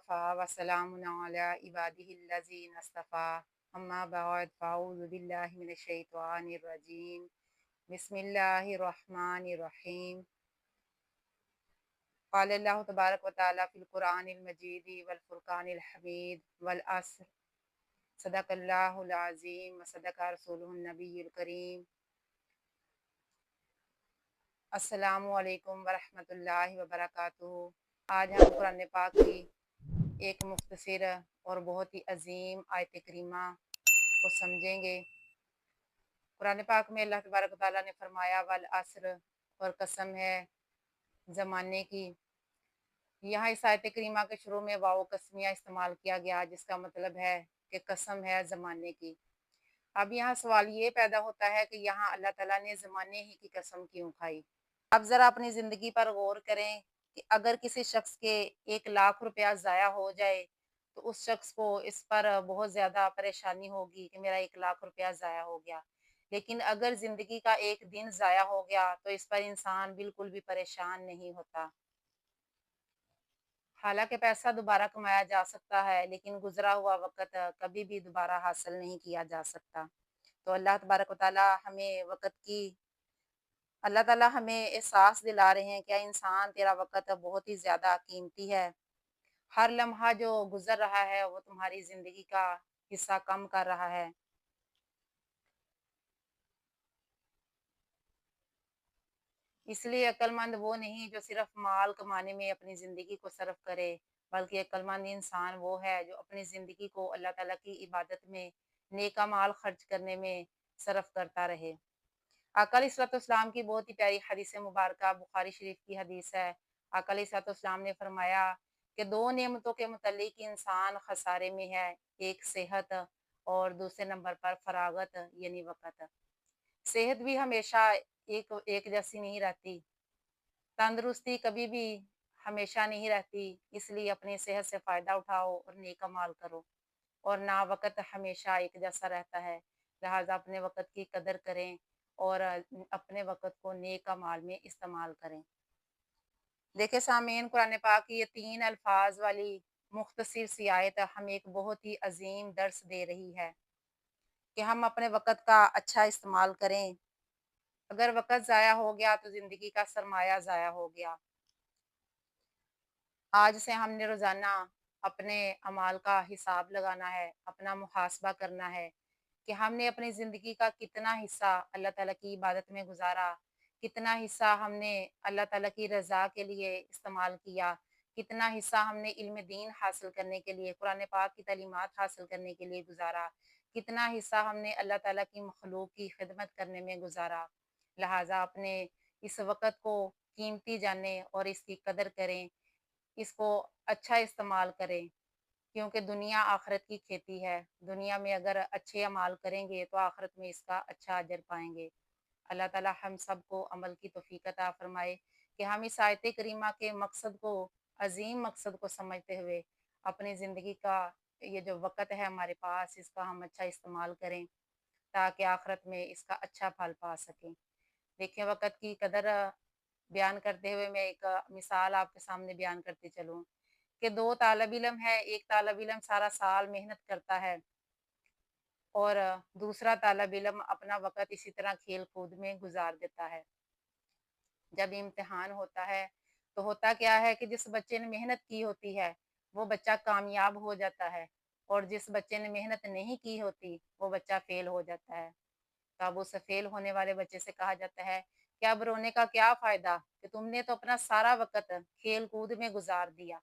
वकफ़ा वसलामुन अला इबादिहिल्लज़ीना इस्तफ़ा अम्मा बअद फ़अऊज़ु बिल्लाहि मिनश्शैतानिर रजीम बिस्मिल्लाहिर रहमानिर रहीम क़ालल्लाहु तबारक व तआला फ़िल क़ुरआनिल मजीद वल फ़ुरक़ानिल हमीद वल अस्र सदक़ल्लाहुल अज़ीम व सदक़ रसूलुहुन नबिय्युल करीम। अस्सलामु अलैकुम व रहमतुल्लाहि व बरकातुहू। आज हम कुरान पाक की एक मुख्तसर और बहुत ही अजीम आयत करीमा को समझेंगे। कुरान पाक में अल्लाह तबारक व तआला ने फरमाया वल अस्र, और कसम है ज़माने की। यहाँ इस आयत करीमा के शुरू में वाव कसमिया इस्तेमाल किया गया, जिसका मतलब है कि कसम है ज़माने की। अब यहाँ सवाल ये पैदा होता है कि यहाँ अल्लाह ताला ने ज़माने ही की कसम क्यों खाई। अब ज़रा अपनी ज़िंदगी पर गौर करें कि अगर किसी शख्स के 1 लाख रुपया ज़ाया हो जाए तो उस शख्स को इस पर बहुत ज़्यादा परेशानी होगी कि मेरा 1 लाख रुपया ज़ाया हो गया। लेकिन अगर ज़िंदगी का एक दिन ज़ाया हो गया तो इस पर इंसान बिल्कुल भी परेशान नहीं होता। हालांकि पैसा दोबारा कमाया जा सकता है, लेकिन गुजरा हुआ वक़्त कभी भी दोबारा हासिल नहीं किया जा सकता। तो अल्लाह ताला हमें एहसास दिला रहे हैं, क्या इंसान तेरा वक़्त बहुत ही ज़्यादा कीमती है। हर लम्हा जो गुज़र रहा है वो तुम्हारी ज़िंदगी का हिस्सा कम कर रहा है। इसलिए अक्लमंद वो नहीं जो सिर्फ माल कमाने में अपनी ज़िंदगी को सर्फ करे, बल्कि अक्लमंद इंसान वो है जो अपनी ज़िंदगी को अल्लाह ताला की इबादत में, नेका माल खर्च करने में सर्फ करता रहे। आका अलैहिस्सलाम की बहुत ही प्यारी हदीस मुबारक बुखारी शरीफ की हदीस है। आका अलैहिस्सलाम ने फरमाया कि 2 नेमतों के मुतल्लिक इंसान खसारे में है, एक सेहत और दूसरे नंबर पर फरागत यानी वक़्त। सेहत भी हमेशा एक एक जैसी नहीं रहती, तंदुरुस्ती कभी भी हमेशा नहीं रहती। इसलिए अपनी सेहत से फ़ायदा उठाओ और नेक अमाल करो। और ना वक़्त हमेशा एक जैसा रहता है, लिहाज़ा अपने वक़्त की कदर करें और अपने वक़्त को नेक अमाल में इस्तेमाल करें। देखिए सामीन, कुरान पाक की ये 3 अल्फाज वाली मुख्तसर सी आयत हमें एक बहुत ही अजीम दर्स दे रही है कि हम अपने वक़्त का अच्छा इस्तेमाल करें। अगर वक़्त ज़ाया हो गया तो ज़िंदगी का सरमाया ज़ाया हो गया। आज से हमने रोज़ाना अपने अमाल का हिसाब लगाना है, अपना मुहासबा करना है कि हमने अपनी ज़िंदगी का कितना हिस्सा अल्लाह ताला की इबादत में गुज़ारा, कितना हिस्सा हमने अल्लाह ताला की रज़ा के लिए इस्तेमाल किया, कितना हिस्सा हमने इल्म दीन हासिल करने के लिए, कुरान पाक की तालीमात हासिल करने के लिए गुज़ारा, कितना हिस्सा हमने अल्लाह ताला की मखलूक की खिदमत करने में गुज़ारा। लिहाज़ा अपने इस वक़्त को कीमती जानें और इसकी कदर करें, इसको अच्छा इस्तेमाल करें, क्योंकि दुनिया आखिरत की खेती है। दुनिया में अगर अच्छे अमाल करेंगे तो आखिरत में इसका अच्छा अजर पाएँगे। अल्लाह ताला हम सबको अमल की तौफ़ीक अता फ़रमाए कि हम इस आयत करीमा के मकसद को, अज़ीम मकसद को समझते हुए अपनी ज़िंदगी का ये जो वक़्त है हमारे पास, इसका हम अच्छा इस्तेमाल करें, ताकि आखिरत में इसका अच्छा फल पा सकें। देखिए, वक़्त की कदर बयान करते हुए मैं एक मिसाल आपके सामने बयान करती चलूँ कि 2 तालिब-इल्म है, एक तालिब-इल्म सारा साल मेहनत करता है और दूसरा तालिब-इल्म अपना वक़्त इसी तरह खेल-कूद में गुज़ार देता है। जब इम्तिहान होता है, तो होता क्या है कि जिस बच्चे ने मेहनत की होती है, वो बच्चा कामयाब हो जाता है, और जिस बच्चे ने मेहनत नहीं की होती, वो बच्चा फ़ेल हो जाता है। तो अब उस फेल होने वाले बच्चे से कहा जाता है कि अब रोने का क्या फ़ायदा, कि तुमने तो अपना सारा वक़्त खेल-कूद में गुज़ार दिया।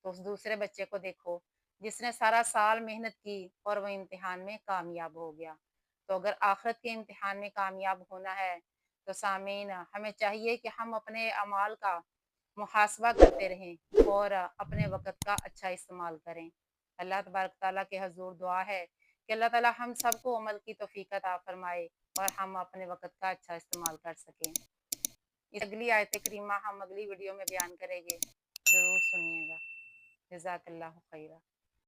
तो उस दूसरे बच्चे को देखो, जिसने सारा साल मेहनत की और वो इम्तिहान में कामयाब हो गया। तो अगर आखिरत के इम्तिहान में कामयाब होना है, तो सामीन हमें चाहिए कि हम अपने अमाल का मुहासबा करते रहें और अपने वक़्त का अच्छा इस्तेमाल करें। अल्लाह तबारक तआला के हज़ूर दुआ है कि अल्लाह ताला हम सबको अमल की तौफ़ीक अता फ़रमाए और हम अपने वक़्त का अच्छा इस्तेमाल कर सकें। इस अगली आयत करीमा हम अगली वीडियो में बयान करेंगे, ज़रूर सुनिएगा। जज़ाकल्लाहु खैरा।